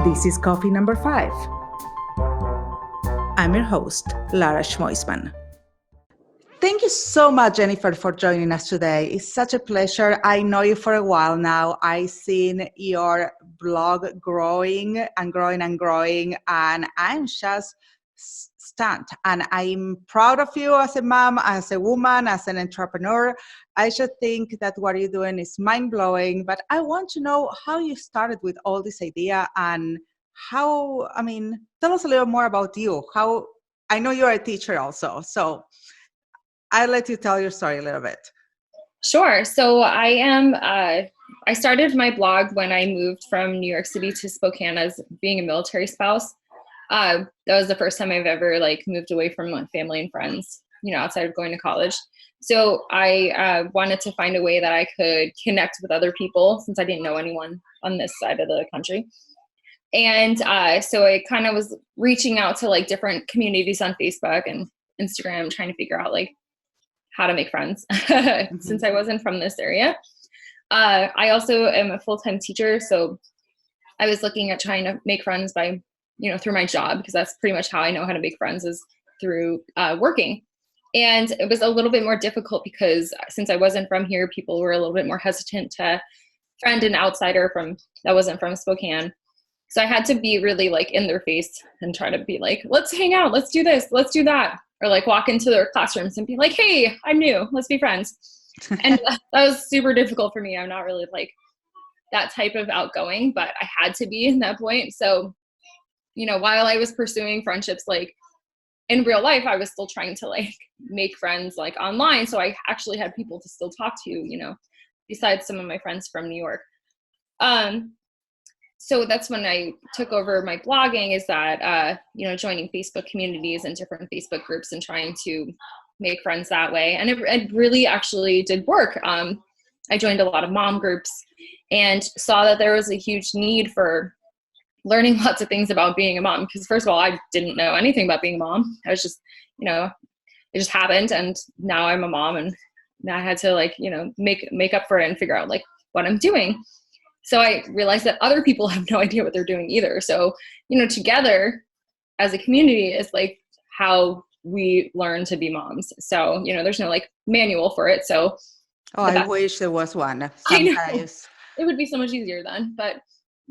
This is coffee number 5. I'm your host, Lara Schmoisman. Thank you so much, Jennifer, for joining us today. It's such a pleasure. I know you for a while now. I've seen your blog growing and growing and growing, and I'm just stunned. And I'm proud of you as a mom, as a woman, as an entrepreneur. I just think that what you're doing is mind-blowing, but I want to know how you started with all this idea and tell us a little more about you. I know you're a teacher also, so I'll let you tell your story a little bit. Sure. So I started my blog when I moved from New York City to Spokane as being a military spouse. That was the first time I've ever moved away from my family and friends, outside of going to college. So I wanted to find a way that I could connect with other people since I didn't know anyone on this side of the country. And so I kind of was reaching out to different communities on Facebook and Instagram, trying to figure out how to make friends since I wasn't from this area. I also am a full-time teacher. So I was looking at trying to make friends by, through my job, because that's pretty much how I know how to make friends is through working. And it was a little bit more difficult because since I wasn't from here, people were a little bit more hesitant to friend an outsider that wasn't from Spokane. So I had to be really in their face and try to be let's hang out, let's do this, let's do that. Or walk into their classrooms and be hey, I'm new, let's be friends. And that was super difficult for me. I'm not really that type of outgoing, but I had to be in that point. So, while I was pursuing friendships, in real life, I was still trying to make friends online. So I actually had people to still talk to, besides some of my friends from New York. So that's when I took over my blogging, is that, joining Facebook communities and different Facebook groups and trying to make friends that way. And it really actually did work. I joined a lot of mom groups and saw that there was a huge need for learning lots of things about being a mom. Because first of all, I didn't know anything about being a mom. I was just, it just happened. And now I'm a mom, and now I had to make up for it and figure out what I'm doing. So I realized that other people have no idea what they're doing either. So, together as a community is how we learn to be moms. So, there's no manual for it. So I wish there was one. Sometimes it would be so much easier then. But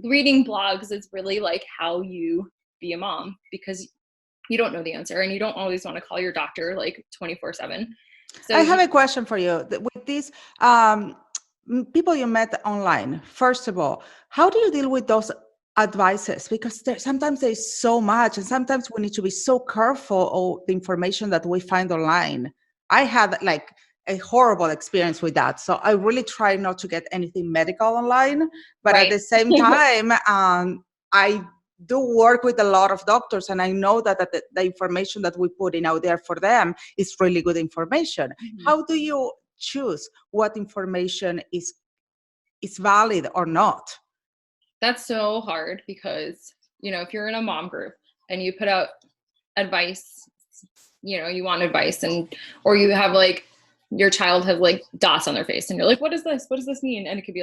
reading blogs is really how you be a mom, because you don't know the answer and you don't always want to call your doctor 24/7. So I have a question for you. With these people you met online, first of all, how do you deal with those advices? Because sometimes there's so much, and sometimes we need to be so careful of the information that we find online. I had a horrible experience with that. So I really try not to get anything medical online, but At the same time, I do work with a lot of doctors, and I know that the information that we put in out there for them is really good information. Mm-hmm. How do you choose what information is valid or not? That's so hard because, if you're in a mom group and you put out advice, you want advice, or you have your child has dots on their face and you're what is this? What does this mean? And it could be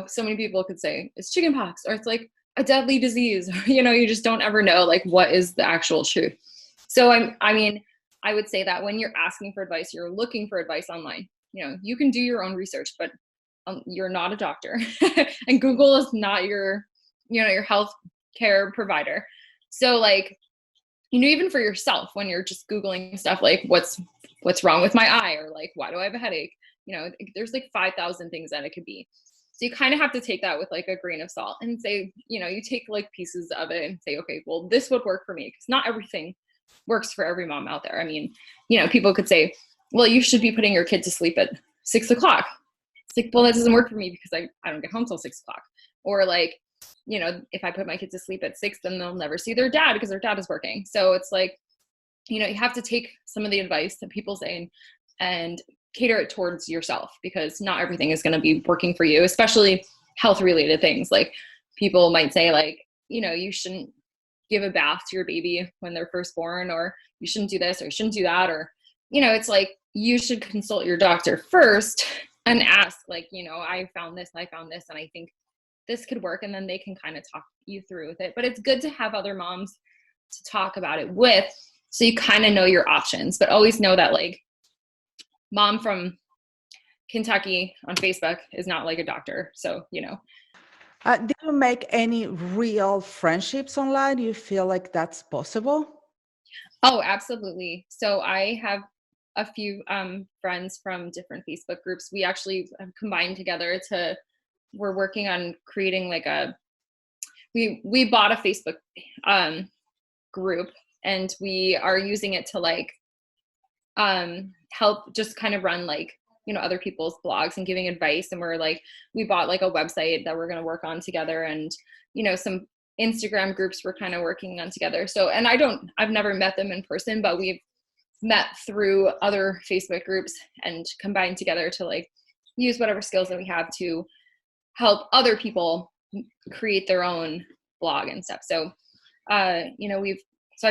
so many people could say it's chickenpox, or it's a deadly disease. You just don't ever know what is the actual truth. So I would say that when you're asking for advice, you're looking for advice online. You can do your own research, but you're not a doctor and Google is not your health care provider. So even for yourself, when you're just Googling stuff, what's wrong with my eye, or why do I have a headache? There's 5,000 things that it could be. So you kind of have to take that with a grain of salt and say, you take pieces of it and say, okay, well, this would work for me, because not everything works for every mom out there. People could say, well, you should be putting your kid to sleep at 6 o'clock. It's well, that doesn't work for me because I don't get home till 6 o'clock. Or if I put my kids to sleep at 6, then they'll never see their dad because their dad is working. So it's you have to take some of the advice that people say and cater it towards yourself, because not everything is going to be working for you, especially health related things. People might say you shouldn't give a bath to your baby when they're first born, or you shouldn't do this, or you shouldn't do that. Or, it's you should consult your doctor first and ask I found this, and I think this could work, and then they can kind of talk you through with it. But it's good to have other moms to talk about it with, so you kind of know your options, but always know that like mom from Kentucky on Facebook is not like a doctor. So, Do you make any real friendships online? Do you feel like that's possible? Oh, absolutely. So I have a few friends from different Facebook groups. We actually have combined together we're working on creating like we bought a Facebook group, and we are using it to like help just kind of run like, other people's blogs and giving advice. And we bought like a website that we're going to work on together, and, some Instagram groups we're kind of working on together. So, and I've never met them in person, but we've met through other Facebook groups and combined together to like use whatever skills that we have to help other people create their own blog and stuff. So, I've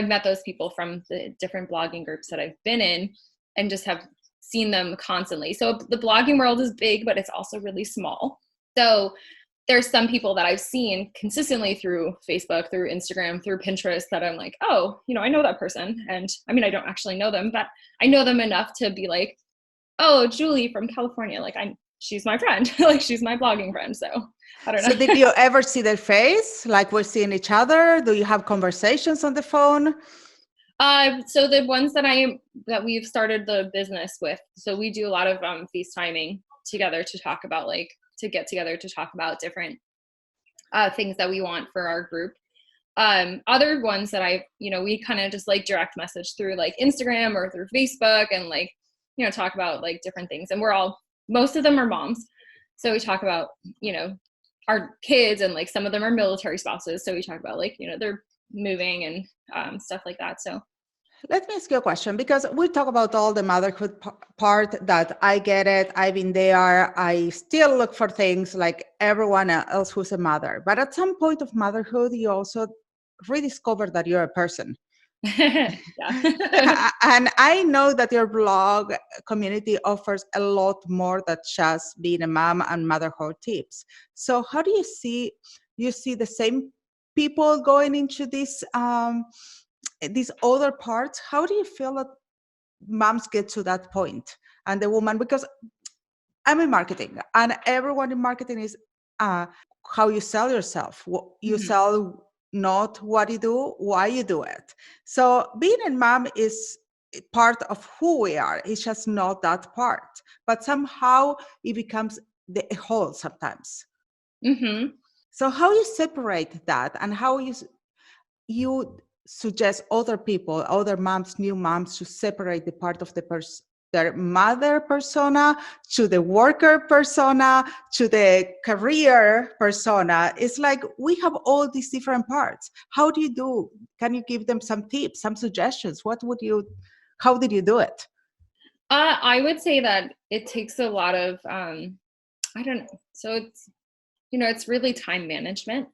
met those people from the different blogging groups that I've been in, and just have seen them constantly. So the blogging world is big, but it's also really small. So there's some people that I've seen consistently through Facebook, through Instagram, through Pinterest that I'm like, oh, I know that person. And I mean, I don't actually know them, but I know them enough to be like, oh, Julie from California. Like she's my friend, like she's my blogging friend. So I don't know. So did you ever see their face? Like we're seeing each other? Do you have conversations on the phone? So the ones that we've started the business with, so we do a lot of FaceTiming together to get together to talk about different things that we want for our group. Other ones that we kind of just like direct message through like Instagram or through Facebook, and like, talk about like different things. And most of them are moms. So we talk about, our kids, and like some of them are military spouses. So we talk about like, they're moving and stuff like that. So let me ask you a question, because we talk about all the motherhood part that I get it. I've been there. I still look for things like everyone else who's a mother. But at some point of motherhood, you also rediscover that you're a person. Yeah. And I know that your blog community offers a lot more than just being a mom and motherhood tips. So how do you see the same people going into these other parts? How do you feel that moms get to that point, and the woman, because I'm in marketing, and everyone in marketing is how you sell yourself. You sell not what you do, why you do it. So being a mom is part of who we are. It's just not that part, but somehow it becomes the whole sometimes. Mm-hmm. So how you separate that, and how you suggest other people, other moms, new moms, to separate the part of their mother persona to the worker persona to the career persona. It's like we have all these different parts. How do you do? Can you give them some tips, some suggestions? How did you do it? I would say that it takes a lot of, I don't know. So it's really time management.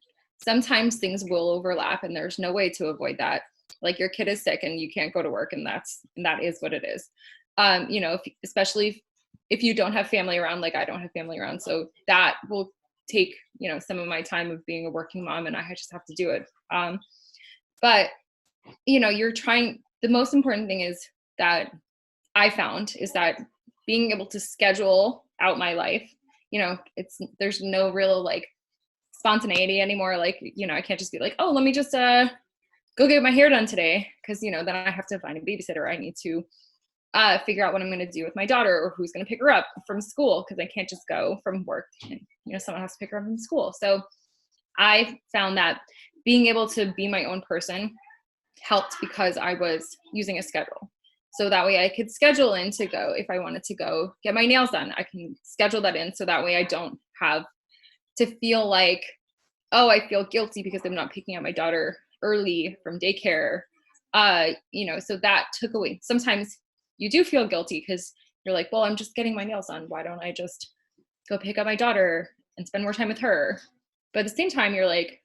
Sometimes things will overlap, and there's no way to avoid that. Like your kid is sick and you can't go to work, and that is what it is. Especially if you don't have family around, like I don't have family around. So that will take, some of my time of being a working mom, and I just have to do it. But, the most important thing is that I found is that being able to schedule out my life, there's no real like spontaneity anymore. Like, I can't just be like, oh, let me just go get my hair done today. Cause then I have to find a babysitter. I need to figure out what I'm going to do with my daughter, or who's going to pick her up from school. Cause I can't just go from work and, someone has to pick her up from school. So I found that being able to be my own person helped, because I was using a schedule. So that way I could schedule in to go, if I wanted to go get my nails done, I can schedule that in. So that way I don't have to feel like, oh, I feel guilty because I'm not picking up my daughter early from daycare. So that took away. Sometimes you do feel guilty because you're like, well, I'm just getting my nails done. Why don't I just go pick up my daughter and spend more time with her? But at the same time, you're like,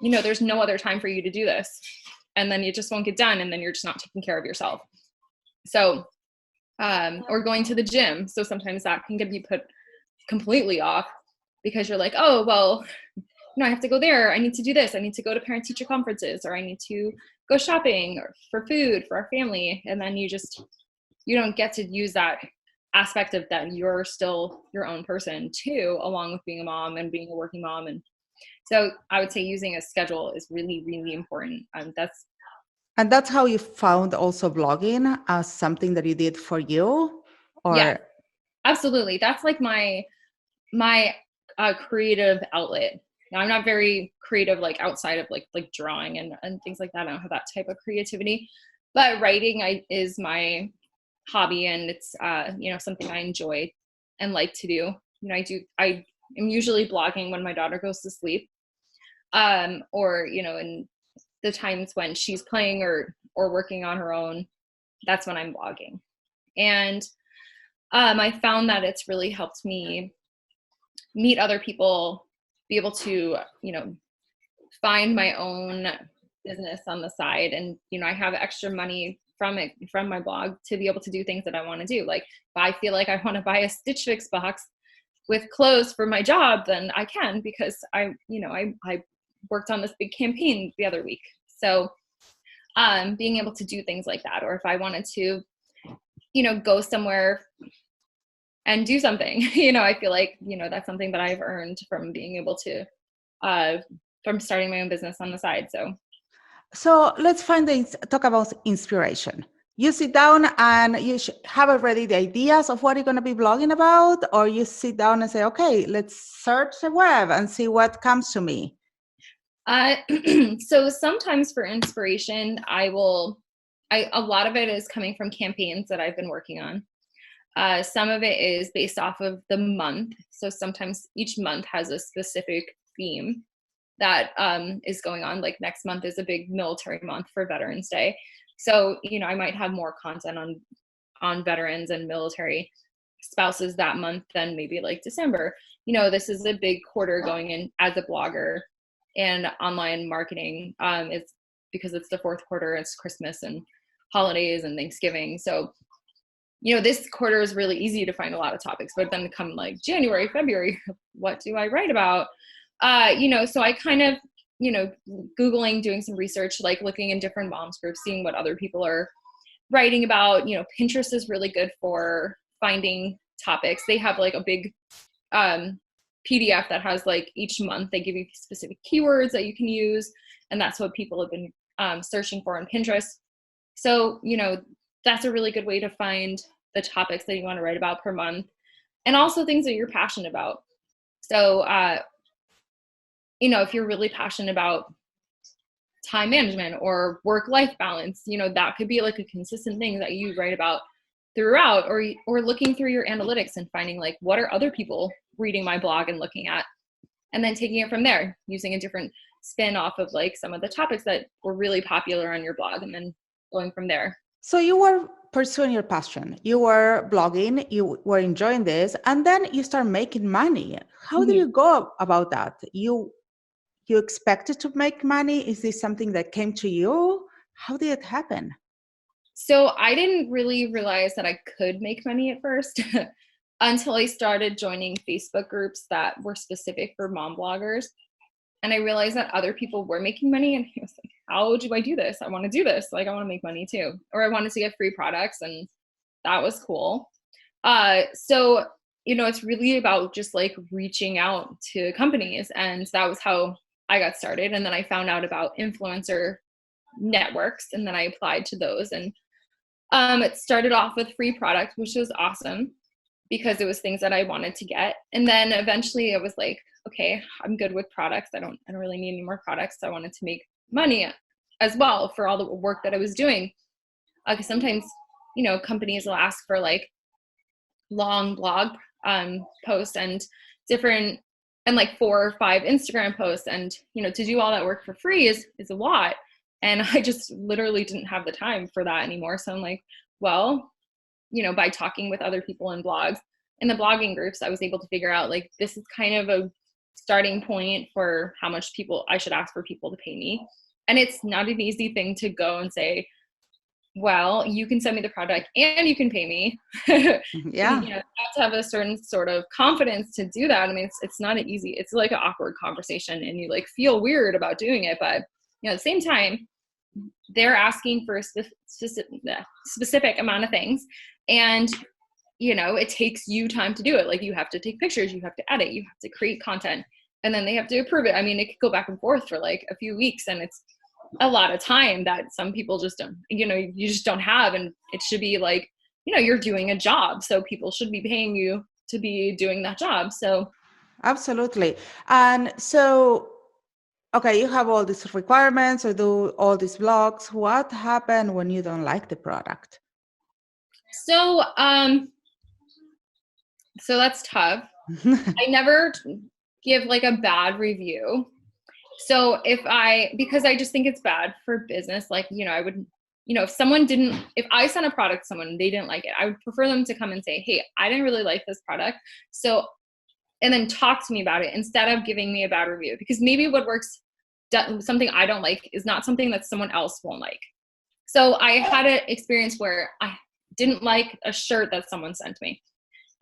there's no other time for you to do this. And then it just won't get done. And then you're just not taking care of yourself. So, or going to the gym. So sometimes that can be put completely off. because you're like, oh, well, I have to go there. I need to do this. I need to go to parent teacher conferences, or I need to go shopping or for food for our family. And then you don't get to use that aspect of that you're still your own person too, along with being a mom and being a working mom. And so I would say using a schedule is really, really important. And that's how you found also blogging as something that you did for you, yeah, or? absolutely. That's like my creative outlet. Now, I'm not very creative, like outside of like drawing and things like that. I don't have that type of creativity, but writing is my hobby, and it's something I enjoy and like to do. I am usually blogging when my daughter goes to sleep, or in the times when she's playing or working on her own. That's when I'm blogging, and I found that it's really helped me meet other people, be able to find my own business on the side, and I have extra money from my blog to be able to do things that I want to do. Like if I feel like I want to buy a Stitch Fix box with clothes for my job, then I can, because I worked on this big campaign the other week. So being able to do things like that, or if I wanted to go somewhere and do something, I feel like that's something that I've earned from being able to from starting my own business on the side. So let's talk about inspiration. You sit down and you have already the ideas of what you're going to be blogging about, or you sit down and say, okay, let's search the web and see what comes to me. So sometimes for inspiration, a lot of it is coming from campaigns that I've been working on. Some of it is based off of the month. So sometimes each month has a specific theme that is going on. Like next month is a big military month for Veterans Day. So, I might have more content on veterans and military spouses that month than maybe like December. This is a big quarter going in as a blogger and online marketing. It's because it's the fourth quarter, it's Christmas and holidays and Thanksgiving. So, this quarter is really easy to find a lot of topics, but then come like January, February, what do I write about? So I kind of, Googling, doing some research, like looking in different moms groups, seeing what other people are writing about. Pinterest is really good for finding topics. They have like a big PDF that has like each month, they give you specific keywords that you can use. And that's what people have been searching for on Pinterest. So, that's a really good way to find the topics that you want to write about per month, and also things that you're passionate about. So, if you're really passionate about time management or work-life balance, that could be like a consistent thing that you write about throughout, or looking through your analytics and finding like, what are other people reading my blog and looking at, and then taking it from there, using a different spin off of like some of the topics that were really popular on your blog, and then going from there. So you were pursuing your passion, you were blogging, you were enjoying this, and then you start making money. How did you go about that? You expected to make money? Is this something that came to you? How did it happen? So I didn't really realize that I could make money at first until I started joining Facebook groups that were specific for mom bloggers. And I realized that other people were making money, and I was like, how do I do this? I want to do this. Like, I want to make money too. Or I wanted to get free products, and that was cool. So, it's really about just like reaching out to companies. And that was how I got started. And then I found out about influencer networks, and then I applied to those. And it started off with free products, which was awesome because it was things that I wanted to get. And then eventually it was like, okay, I'm good with products. I don't really need any more products. I wanted to make money as well for all the work that I was doing. Because sometimes, companies will ask for like long blog posts and different, and like 4 or 5 Instagram posts. And, to do all that work for free is a lot. And I just literally didn't have the time for that anymore. So I'm like, well, by talking with other people in blogs, in the blogging groups, I was able to figure out like, this is kind of a starting point for how much I should ask for people to pay me. And it's not an easy thing to go and say, well, you can send me the product and you can pay me. Yeah. You have to have a certain sort of confidence to do that. I mean, it's not an easy, it's like an awkward conversation and you like feel weird about doing it. But, at the same time, they're asking for a specific amount of things. And, it takes you time to do it. Like you have to take pictures, you have to edit, you have to create content, and then they have to approve it. I mean, it could go back and forth for like a few weeks, and it's a lot of time that some people just don't, you just don't have. And it should be like, you're doing a job, so people should be paying you to be doing that job. So Absolutely. And so, okay, you have all these requirements or do all these blogs. What happened when you don't like the product? So that's tough. I never give like a bad review. So because I just think it's bad for business, like, I would, if I sent a product to someone and they didn't like it, I would prefer them to come and say, hey, I didn't really like this product. So, and then talk to me about it instead of giving me a bad review, because maybe what works, something I don't like is not something that someone else won't like. So I had an experience where I didn't like a shirt that someone sent me.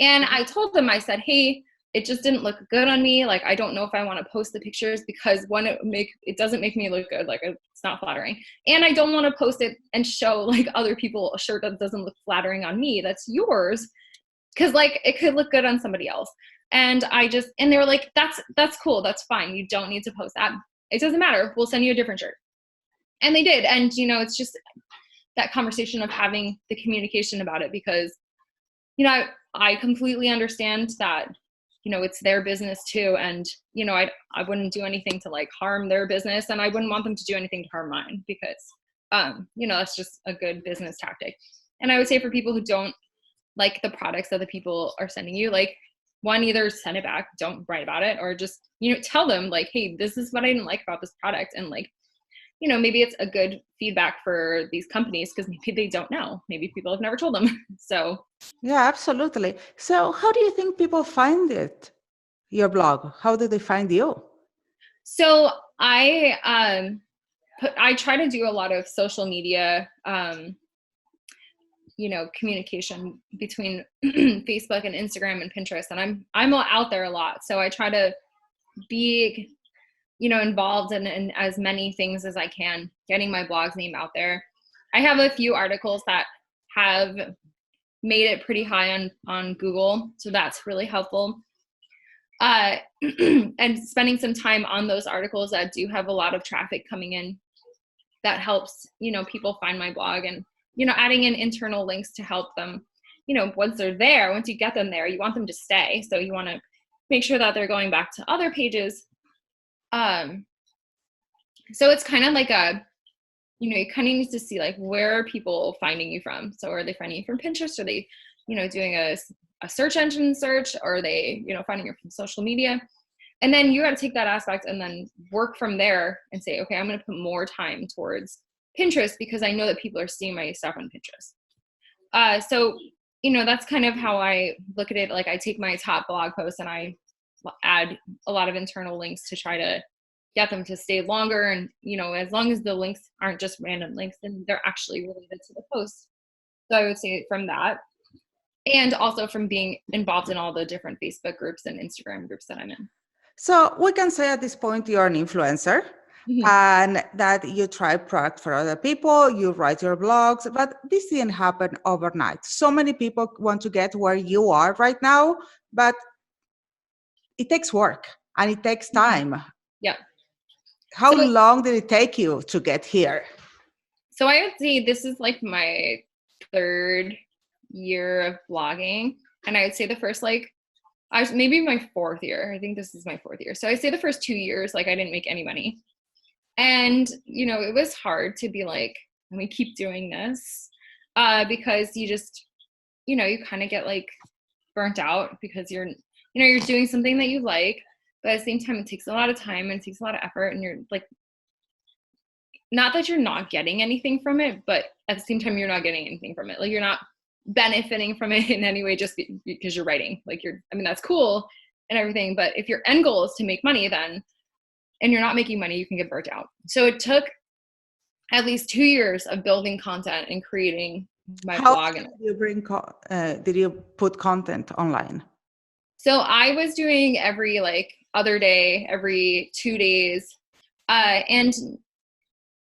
And I told them, I said, hey, it just didn't look good on me. Like, I don't know if I want to post the pictures because one, it doesn't make me look good. Like, it's not flattering. And I don't want to post it and show like other people a shirt that doesn't look flattering on me. That's yours. Cause like it could look good on somebody else. And they were like, that's cool. That's fine. You don't need to post that. It doesn't matter. We'll send you a different shirt. And they did. And, it's just that conversation of having the communication about it, because, I completely understand that, it's their business too. And, I wouldn't do anything to like harm their business, and I wouldn't want them to do anything to harm mine, because, that's just a good business tactic. And I would say for people who don't like the products that the people are sending you, like, one, either send it back, don't write about it, or just, tell them like, hey, this is what I didn't like about this product. And like, maybe it's a good feedback for these companies, because maybe they don't know. Maybe people have never told them. So yeah, absolutely. So how do you think people find it, your blog? How do they find you? So I try to do a lot of social media, communication between Facebook and Instagram and Pinterest. And I'm out there a lot. So I try to be, involved in as many things as I can, getting my blog's name out there. I have a few articles that have made it pretty high on Google. So that's really helpful. And spending some time on those articles that do have a lot of traffic coming in, that helps, people find my blog. And, adding in internal links to help them, once they're there, once you get them there, you want them to stay. So you want to make sure that they're going back to other pages. So it's kind of like you kind of need to see like, where are people finding you from? So are they finding you from Pinterest? Are they, doing a search engine search? Or are they, finding you from social media? And then you got to take that aspect and then work from there and say, okay, I'm going to put more time towards Pinterest, because I know that people are seeing my stuff on Pinterest. So, that's kind of how I look at it. Like, I take my top blog posts and I add a lot of internal links to try to get them to stay longer. And, as long as the links aren't just random links, then they're actually related to the post. So I would say from that, and also from being involved in all the different Facebook groups and Instagram groups that I'm in. So we can say at this point you're an influencer. Mm-hmm. And that you try product for other people, you write your blogs, but this didn't happen overnight. So many people want to get where you are right now, but it takes work and it takes time. Yeah. How long did it take you to get here? So I would say this is like my 3rd year of blogging. And I would say the first, maybe my 4th year. I think this is my 4th year. So I say the first 2 years, I didn't make any money. And, it was hard to be like, let me keep doing this, because you just, you kind of get burnt out, because you're doing something that you like, but at the same time, it takes a lot of time and it takes a lot of effort. And you're not that you're not getting anything from it, but at the same time, you're not getting anything from it. You're not benefiting from it in any way just because you're writing. That's cool and everything. But if your end goal is to make money, then and you're not making money, you can get burnt out. So it took at least 2 years of building content and creating my How blog. often did you put content online? So I was doing every like other day, every 2 days. And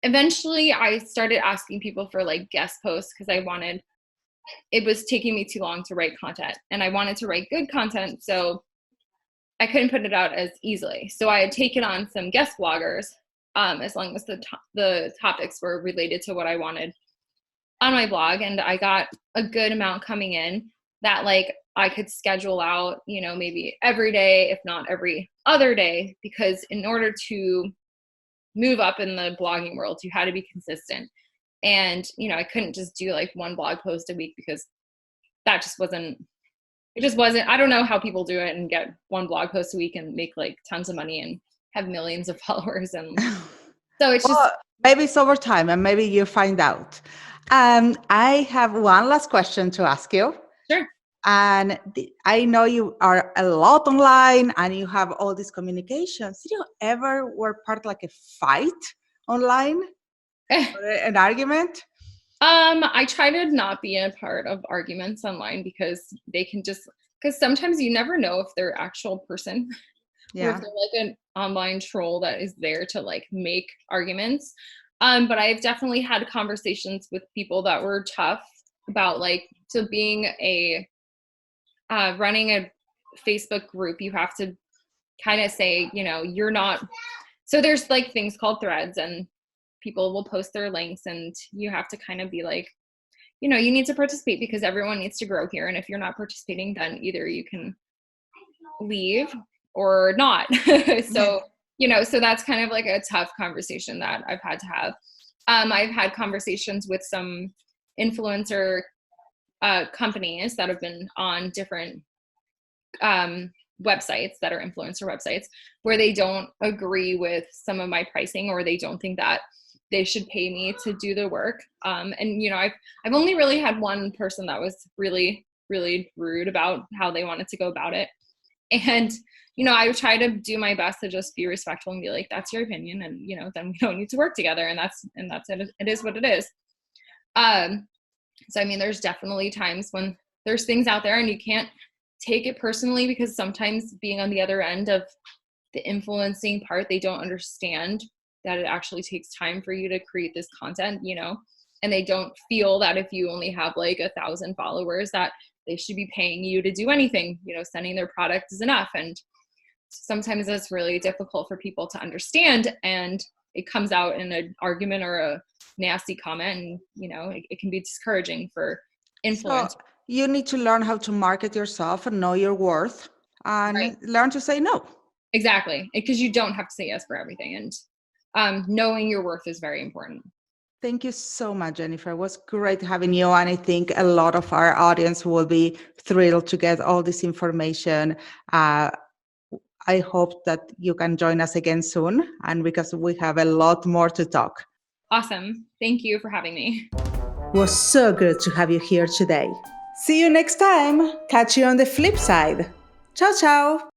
eventually I started asking people for like guest posts because it was taking me too long to write content and I wanted to write good content. So I couldn't put it out as easily. So I had taken on some guest bloggers, as long as the topics were related to what I wanted on my blog. And I got a good amount coming in that like I could schedule out, maybe every day, if not every other day, because in order to move up in the blogging world, you had to be consistent. And, I couldn't just do like one blog post a week because that just wasn't, I don't know how people do it and get one blog post a week and make like tons of money and have millions of followers. And so it's just. Maybe it's over time and maybe you find out. I have one last question to ask you. Sure. And I know you are a lot online and you have all these communications. Did you ever were part of like a fight online? Or an argument? I try to not be a part of arguments online because because sometimes you never know if they're actual person or if they're like an online troll that is there to like make arguments. But I've definitely had conversations with people that were tough about like, so being running a Facebook group, you have to kind of say, you're not, so there's like things called threads and people will post their links and you have to kind of be like, you need to participate because everyone needs to grow here. And if you're not participating, then either you can leave or not. So, so that's kind of like a tough conversation that I've had to have. I've had conversations with some influencer companies that have been on different websites that are influencer websites where they don't agree with some of my pricing or they don't think that they should pay me to do the work. And I've only really had one person that was really, really rude about how they wanted to go about it. And, I try to do my best to just be respectful and be like, that's your opinion. And, then we don't need to work together. And that's it. It is what it is. So, there's definitely times when there's things out there and you can't take it personally because sometimes being on the other end of the influencing part, they don't understand that it actually takes time for you to create this content, and they don't feel that if you only have like 1,000 followers that they should be paying you to do anything, sending their product is enough. And sometimes it's really difficult for people to understand and it comes out in an argument or a nasty comment and, it can be discouraging for influence. So you need to learn how to market yourself and know your worth and learn to say no. Exactly. Because you don't have to say yes for everything. And knowing your worth is very important. Thank you so much, Jennifer. It was great having you. And I think a lot of our audience will be thrilled to get all this information. I hope that you can join us again soon, and because we have a lot more to talk. Awesome. Thank you for having me. It was so good to have you here today. See you next time. Catch you on the flip side. Ciao, ciao.